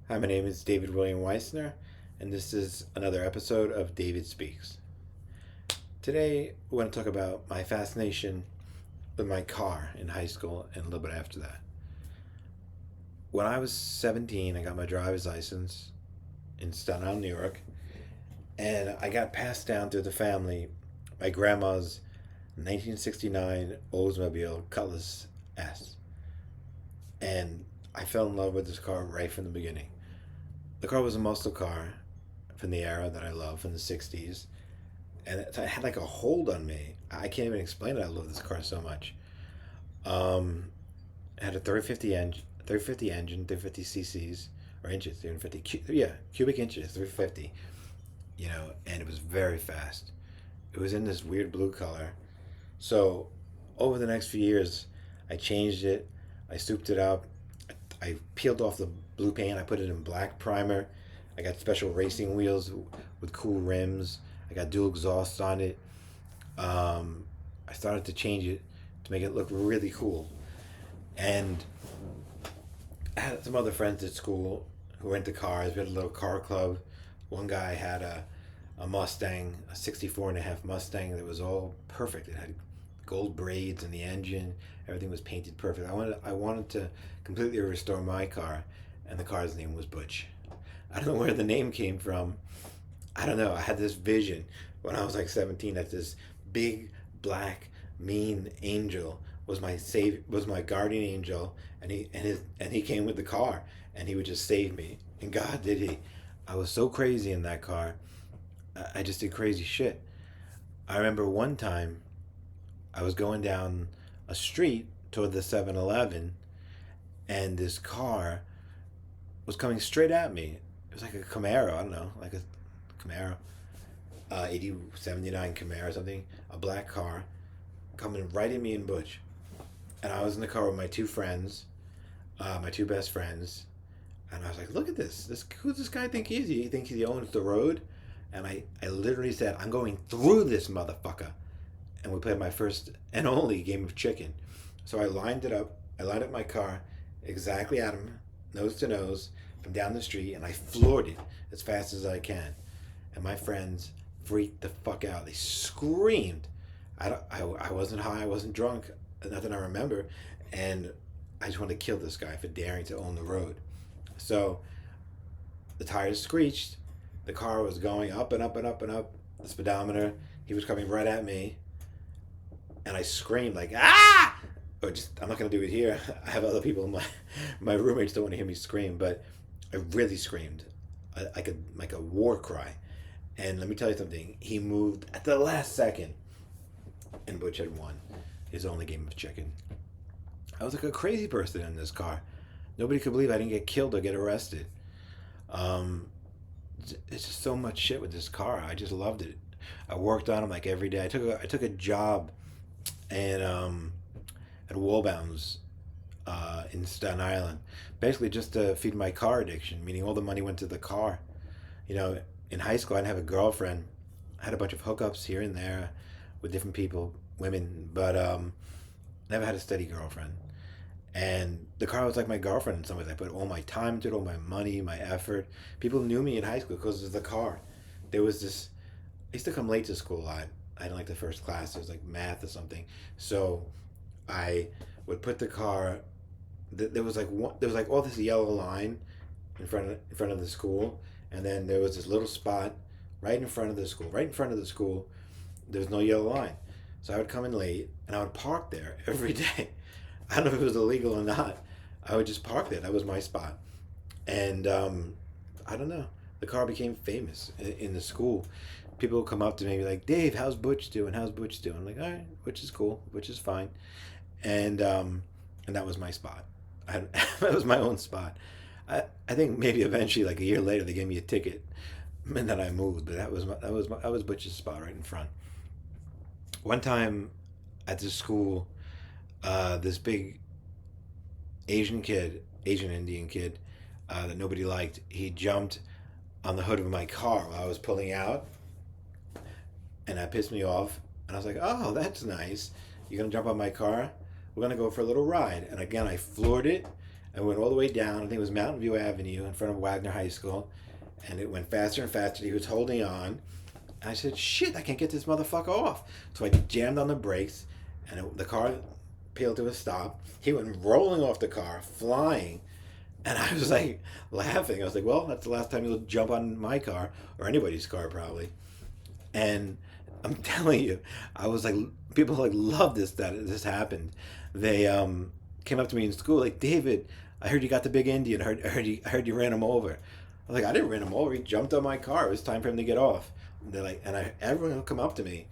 Hi, my name is David William Weissner, and this is another episode of David Speaks. Today, I want to talk about my fascination with my car in high school and a little bit after that. When I was 17, I got my driver's license in Staten Island, New York, and I got passed down through the family my grandma's 1969 Oldsmobile Cutlass S. And I fell in love with this car right from the beginning. The car was a muscle car from the era that I love, from the 60s. And it had like a hold on me. I can't even explain it. I love this car so much. It had a 350 engine, 350 cc's, or inches, 350, cubic inches, 350, and it was very fast. It was in this weird blue color. So over the next few years, I changed it. I souped it up. I peeled off the blue paint. I put it in black primer. I got special racing wheels with cool rims. I got dual exhausts on it. I started to change it to make it look really cool. And I had some other friends at school who were into cars. We had a little car club. One guy had a Mustang, a 64 and a half Mustang that was all perfect. It had gold braids in the engine. Everything was painted perfect. I wanted to completely restore my car, and the car's name was Butch. I don't know where the name came from. I don't know. I had this vision when I was like 17 that this big black mean angel was my guardian angel, and he came with the car, and he would just save me. And God did he. I was so crazy in that car. I just did crazy shit. I remember one time I was going down a street toward the 7-Eleven, and this car was coming straight at me. It was like a Camaro, I don't know, like a Camaro, 79 Camaro or something, a black car, coming right at me in Butch. And I was in the car with my two friends, my two best friends, and I was like, look at this. Who does this guy think he is? He thinks he owns the road? And I literally said, I'm going through this motherfucker. And we played my first and only game of chicken. So I lined it up. I lined up my car exactly at him, nose to nose, from down the street, and I floored it as fast as I can. And my friends freaked the fuck out. They screamed. I wasn't high. I wasn't drunk. Nothing I remember. And I just wanted to kill this guy for daring to own the road. So the tires screeched. The car was going up and up and up and up. The speedometer. He was coming right at me. And I screamed like, ah! Or just, I'm not going to do it here. I have other people, my roommates don't want to hear me scream, but I really screamed. Like a war cry. And let me tell you something. He moved at the last second. And Butch had won his only game of chicken. I was like a crazy person in this car. Nobody could believe I didn't get killed or get arrested. It's just so much shit with this car. I just loved it. I worked on him like every day. I took a job and at Wallbounds in Staten Island, basically just to feed my car addiction. Meaning all the money went to the car. In high school I didn't have a girlfriend. I had a bunch of hookups here and there with different people, women, but never had a steady girlfriend. And the car was like my girlfriend in some ways. I put all my time into it, all my money, my effort. People knew me in high school because of the car. There was this. I used to come late to school a lot. I didn't like the first class. It was like math or something. So I would put the car. There was like all this yellow line in front of the school, and then there was this little spot right in front of the school. Right in front of the school, there was no yellow line. So I would come in late, and I would park there every day. I don't know if it was illegal or not. I would just park there. That was my spot. And I don't know. The car became famous in the school. People would come up to me and be like, Dave, how's Butch doing? How's Butch doing? I'm like, all right, Butch is cool. Butch is fine. And that was my spot. That was my own spot. I think maybe eventually, like a year later, they gave me a ticket, and then I moved. But that was Butch's spot right in front. One time at the school, this big Asian Indian kid that nobody liked, he jumped on the hood of my car while I was pulling out, and that pissed me off. And I was like, oh, that's nice. You're going to jump on my car? We're going to go for a little ride. And again, I floored it. I went all the way down. I think it was Mountain View Avenue in front of Wagner High School, and it went faster and faster. He was holding on. And I said, "Shit, I can't get this motherfucker off." So I jammed on the brakes, and the car peeled to a stop. He went rolling off the car, flying, and I was like laughing. I was like, "Well, that's the last time you'll jump on my car or anybody's car, probably." And I'm telling you, I was like, people like love this that this happened. They came up to me in school like, "David, I heard you got the big Indian. I heard you ran him over." I was like, "I didn't run him over. He jumped on my car. It was time for him to get off." And they're like, everyone will come up to me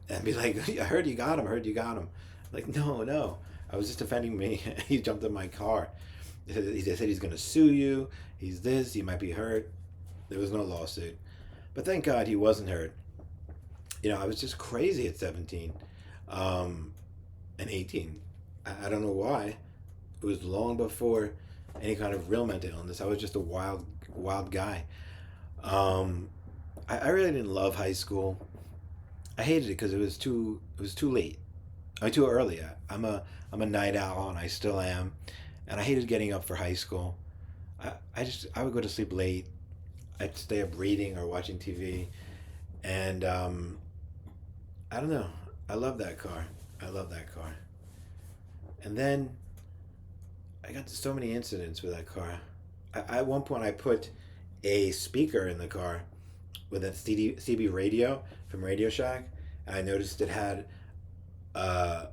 and be like, "I heard you got him. I heard you got him." Like, no, no, I was just defending me. He jumped in my car. They said he's going to sue you. He's this. He might be hurt. There was no lawsuit, but thank God he wasn't hurt. I was just crazy at 17 and 18. I don't know why. It was long before any kind of real mental illness. I was just a wild guy. I really didn't love high school. I hated it because it was too late. I mean, too early. I'm a night owl, and I still am. And I hated getting up for high school. I would go to sleep late. I'd stay up reading or watching TV, and I don't know. I love that car. I love that car. And then I got to so many incidents with that car. At one point, I put a speaker in the car with a CB radio from Radio Shack, and I noticed it had a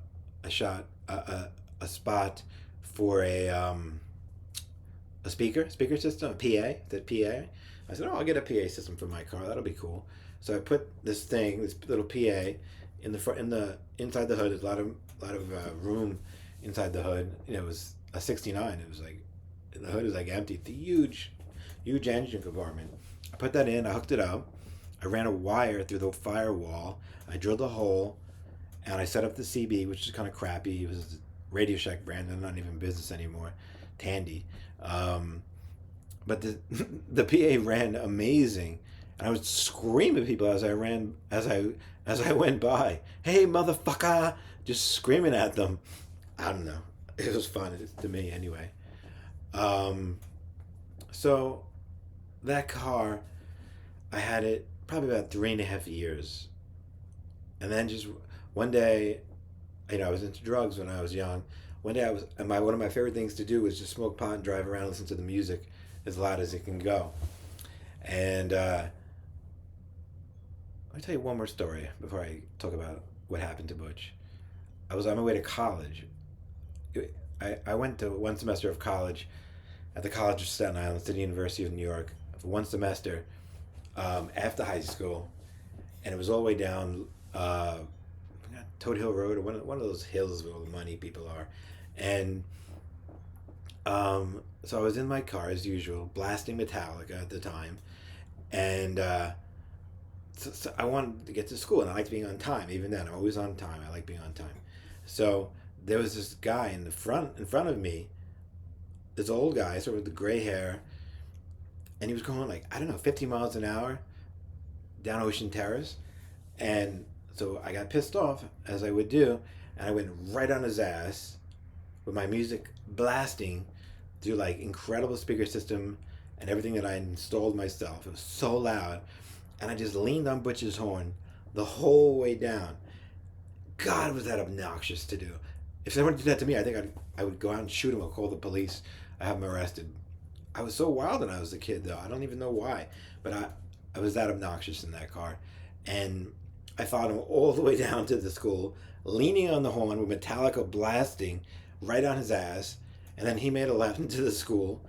spot for a speaker system, a PA. That PA. I said, "Oh, I'll get a PA system for my car. That'll be cool." So I put this little PA in the front, inside the hood. There's a lot of room inside the hood. It was a '69. It was like the hood is like empty. It's a huge engine compartment. I put that in. I hooked it up. I ran a wire through the firewall. I drilled a hole, and I set up the CB, which is kind of crappy. It was Radio Shack brand. They're not even in business anymore. Tandy. But the PA ran amazing, and I would scream at people as I went by. "Hey, motherfucker!" Just screaming at them. I don't know. It was fun to me anyway. So that car, I had it probably about 3.5 years, and then just one day, I was into drugs when I was young. One day one of my favorite things to do was just smoke pot and drive around and listen to the music as loud as it can go. And let me tell you one more story before I talk about what happened to Butch. I was on my way to college. I went to one semester of college at the College of Staten Island, City University of New York, for one semester after high school, and it was all the way down Toad Hill Road, or one of those hills where all the money people are, and so I was in my car as usual, blasting Metallica at the time, and so I wanted to get to school, and I liked being on time. Even then, I'm always on time. I like being on time. So there was this guy in front of me, this old guy, sort of with the gray hair, and he was going like, I don't know, 50 miles an hour down Ocean Terrace, and so I got pissed off, as I would do, and I went right on his ass with my music blasting through like incredible speaker system and everything that I installed myself. It was so loud, and I just leaned on Butch's horn the whole way down. God, was that obnoxious to do. If someone did that to me, I think I would go out and shoot him or call the police. I have him arrested. I was so wild when I was a kid, though. I don't even know why, but I was that obnoxious in that car. And I followed him all the way down to the school, leaning on the horn with Metallica blasting right on his ass. And then he made a left into the school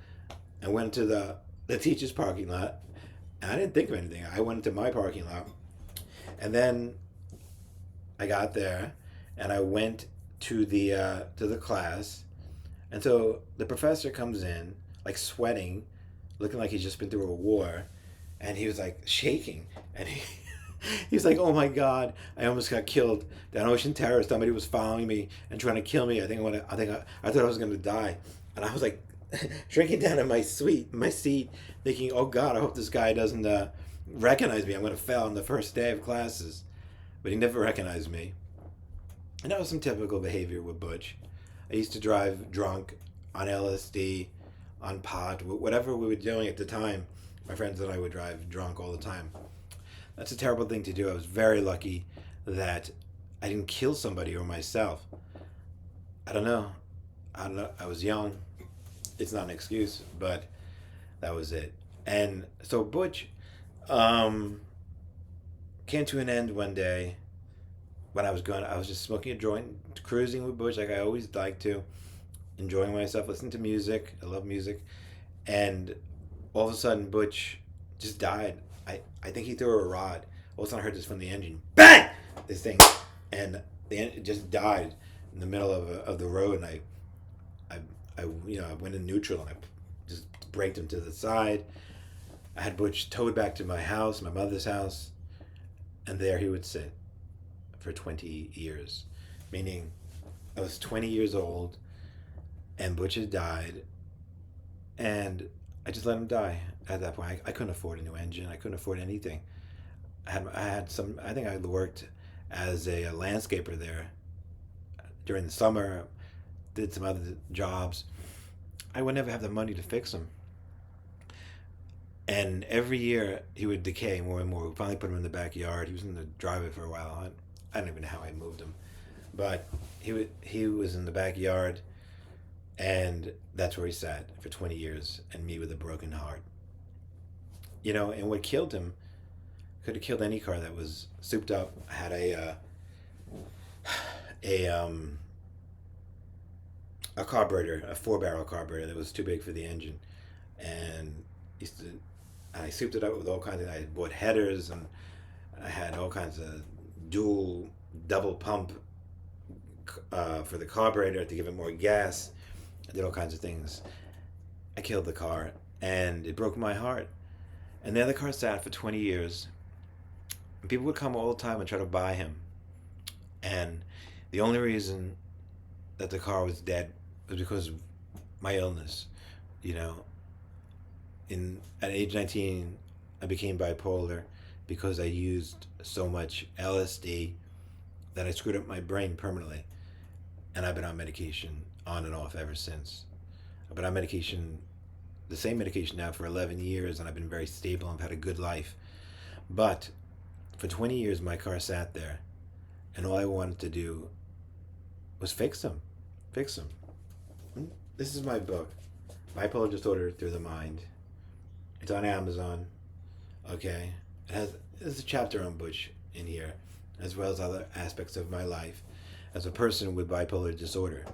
and went to the teacher's parking lot. And I didn't think of anything. I went into my parking lot. And then I got there and I went to the class. And so the professor comes in, like sweating, looking like he's just been through a war. And he was like shaking. And he's like, "Oh my God, I almost got killed down Ocean Terrace. Somebody was following me and trying to kill me. I thought I was going to die." And I was like shrinking down in my seat, thinking, "Oh God, I hope this guy doesn't recognize me. I'm going to fail on the first day of classes." But he never recognized me. And that was some typical behavior with Butch. I used to drive drunk on LSD, on pot, whatever we were doing at the time. My friends and I would drive drunk all the time. That's a terrible thing to do. I was very lucky that I didn't kill somebody or myself. I don't know. I don't know. I was young. It's not an excuse, but that was it. And so Butch um, came to an end one day when I was going. I was just smoking a joint, cruising with Butch like I always like to, enjoying myself, listening to music. I love music, and all of a sudden Butch just died. I think he threw a rod. All of a sudden I heard this from the engine, bang! This thing, and it just died in the middle of the road, and I, I went in neutral and I just braked him to the side. I had Butch towed back to my house, my mother's house, and there he would sit for 20 years. Meaning, I was 20 years old, and Butch had died, and I just let him die at that point. I couldn't afford a new engine. I couldn't afford anything. I had some, I think I worked as a landscaper there during the summer, did some other jobs. I would never have the money to fix him. And every year he would decay more and more. We finally put him in the backyard. He was in the driveway for a while. I don't even know how I moved him, but he was in the backyard, and that's where he sat for 20 years, and me with a broken heart. And what killed him could have killed any car that was souped up. I had a a carburetor, a 4-barrel carburetor that was too big for the engine, and used to. I souped it up with all kinds of. I bought headers, and I had all kinds of dual double pump for the carburetor to give it more gas. I did all kinds of things. I killed the car, and it broke my heart. And there the car sat for 20 years. And people would come all the time and try to buy him. And the only reason that the car was dead was because of my illness. You know, at age 19, I became bipolar because I used so much LSD that I screwed up my brain permanently. And I've been on medication on and off ever since. I've been on medication, the same medication now for 11 years, and I've been very stable. I've had a good life. But for 20 years, my car sat there, and all I wanted to do was fix them. Fix them. This is my book, Bipolar Disorder Through the Mind. It's on Amazon. Okay. There's a chapter on Butch in here, as well as other aspects of my life as a person with bipolar disorder.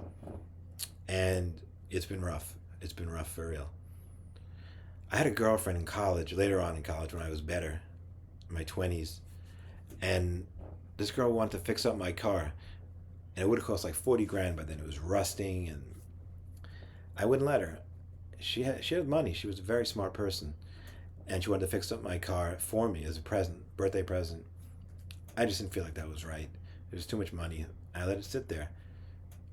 And it's been rough. It's been rough for real. I had a girlfriend in college, later on in college when I was better, in my 20s. And this girl wanted to fix up my car. And it would have cost like 40 grand by then. It was rusting, and I wouldn't let her. She had money. She was a very smart person. And she wanted to fix up my car for me as a present, birthday present. I just didn't feel like that was right. It was too much money. I let it sit there.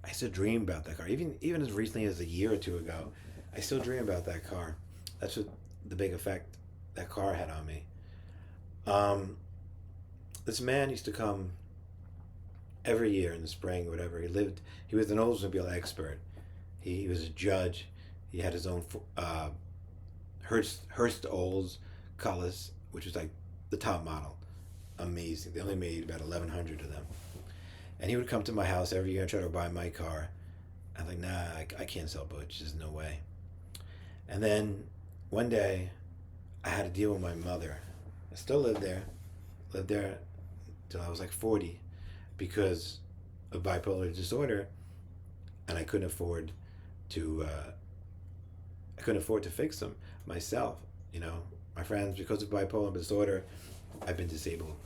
I still dream about that car. Even as recently as a year or two ago, I still dream about that car. That's what the big effect that car had on me. This man used to come every year in the spring or whatever. He was an Oldsmobile expert. He was a judge. He had his own Hurst Olds Cutlass, which was like the top model. Amazing. They only made about 1,100 of them. And he would come to my house every year and try to buy my car. I'm like, nah, I can't sell Butch. There's no way. And then one day, I had to deal with my mother. I still lived there till I was like 40 because of bipolar disorder, and I couldn't afford to fix them myself. My friends, because of bipolar disorder, I've been disabled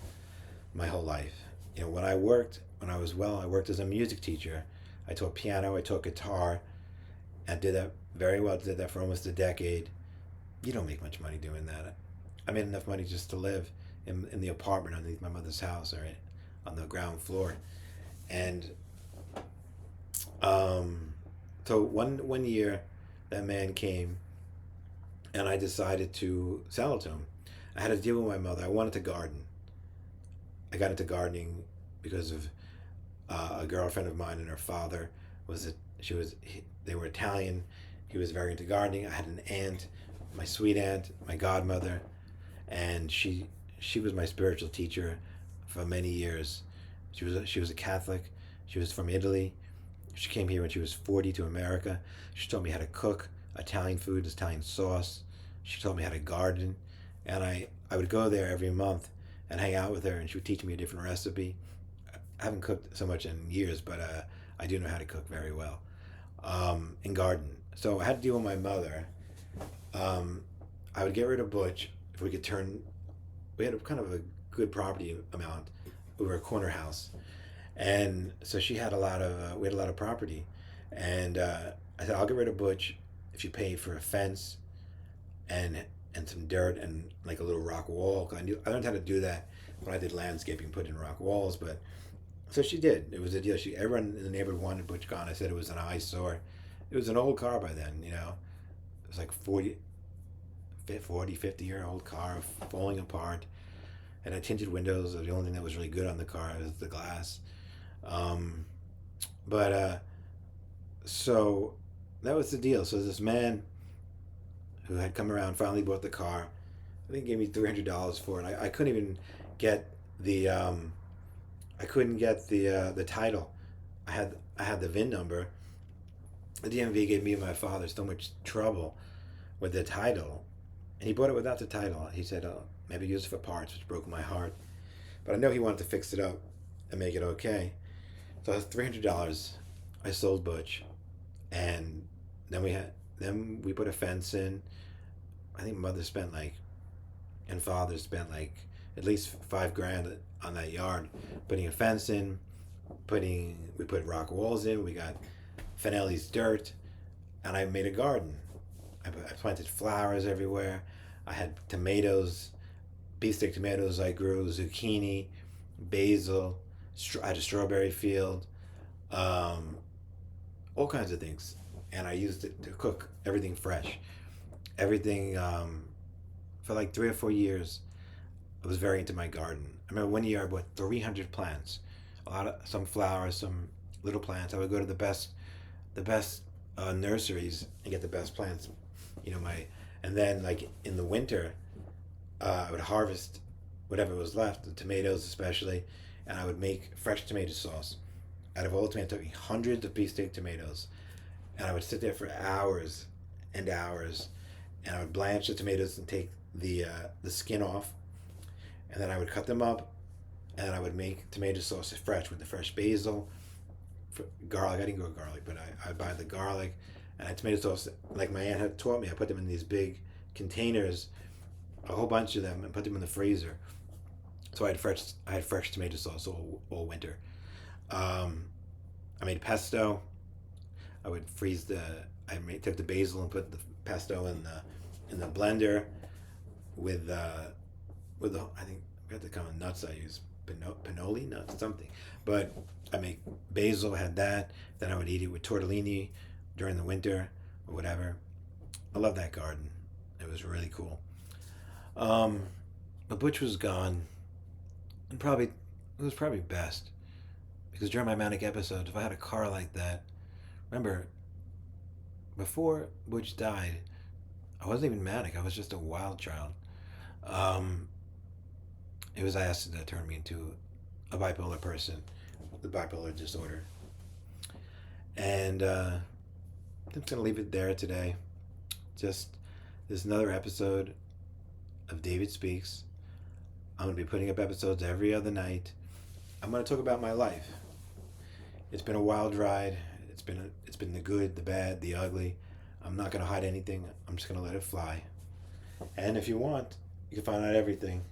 my whole life. When I worked as a music teacher. I taught piano, I taught guitar. I did that very well. Did that for almost a decade. You don't make much money doing that. I made enough money just to live in the apartment underneath my mother's house, right, on the ground floor. And so one year, that man came, and I decided to sell it to him. I had to deal with my mother. I wanted to garden. I got into gardening because of a girlfriend of mine, and her father They were Italian. He was very into gardening. I had an aunt, my sweet aunt, my godmother, and she was my spiritual teacher for many years. She was a Catholic. She was from Italy. She came here when she was 40 to America. She taught me how to cook Italian food, Italian sauce. She taught me how to garden, and I would go there every month and hang out with her, and she would teach me a different recipe. I haven't cooked so much in years, but I do know how to cook very well, and garden. So I had to deal with my mother. I would get rid of Butch if we could turn. We had a kind of a good property amount. We were a corner house, and so she had a lot of. We had a lot of property, and I said I'll get rid of Butch if you pay for a fence, and some dirt and like a little rock wall. 'Cause I learned how to do that when I did landscaping, put in rock walls. But so she did. It was a deal. Everyone in the neighborhood wanted Butch gone. I said it was an eyesore. It was an old car by then. It was like 50-year-old car, falling apart. And had tinted windows. The only thing that was really good on the car was the glass. Um, but so that was the deal. So this man who had come around finally bought the car. I think he gave me $300 for it. I couldn't even get the the title. I had the VIN number. The DMV gave me and my father so much trouble with the title, and he bought it without the title. He said, "Oh, maybe use it for parts," which broke my heart. But I know he wanted to fix it up and make it okay. So it was $300. I sold Butch, and then we put a fence in. I think mother spent and father spent at least $5,000 on that yard, putting a fence in, we put rock walls in. We got Finelli's dirt, and I made a garden. I planted flowers everywhere. I had tomatoes, beefsteak tomatoes I grew, zucchini, basil. I had a strawberry field, all kinds of things, and I used it to cook everything fresh. Everything for like 3 or 4 years. I was very into my garden. I remember one year I bought 300 plants, some flowers, some little plants. I would go to the best nurseries and get the best plants. And then in the winter, I would harvest whatever was left, the tomatoes especially, and I would make fresh tomato sauce. Out of all the tomatoes, it took me hundreds of beefsteak tomatoes, and I would sit there for hours and hours, and I would blanch the tomatoes and take the skin off, and then I would cut them up, and I would make tomato sauce fresh with the fresh basil, garlic. I didn't grow garlic, but I buy the garlic, and I had tomato sauce like my aunt had taught me. I put them in these big containers, a whole bunch of them, and put them in the freezer. So I had fresh tomato sauce all winter. I made pesto. I would took the basil and put the pesto in the blender with I think I forgot the kind of nuts I use, pinoli nuts something. But I make basil, had that. Then I would eat it with tortellini during the winter or whatever. I love that garden. It was really cool. But Butch was gone, and it was probably best, because during my manic episodes, if I had a car like that, remember, before Butch died, I wasn't even manic. I was just a wild child. It was acid that turned me into a bipolar person with bipolar disorder. And I'm just going to leave it there today. Just this is another episode of David Speaks. I'm going to be putting up episodes every other night. I'm going to talk about my life. It's been a wild ride. It's been the good, the bad, the ugly. I'm not going to hide anything. I'm just going to let it fly. And if you want, you can find out everything.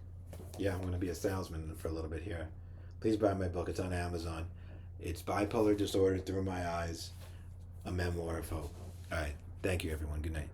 Yeah, I'm going to be a salesman for a little bit here. Please buy my book. It's on Amazon. It's Bipolar Disorder Through My Eyes, a memoir of hope. All right. Thank you, everyone. Good night.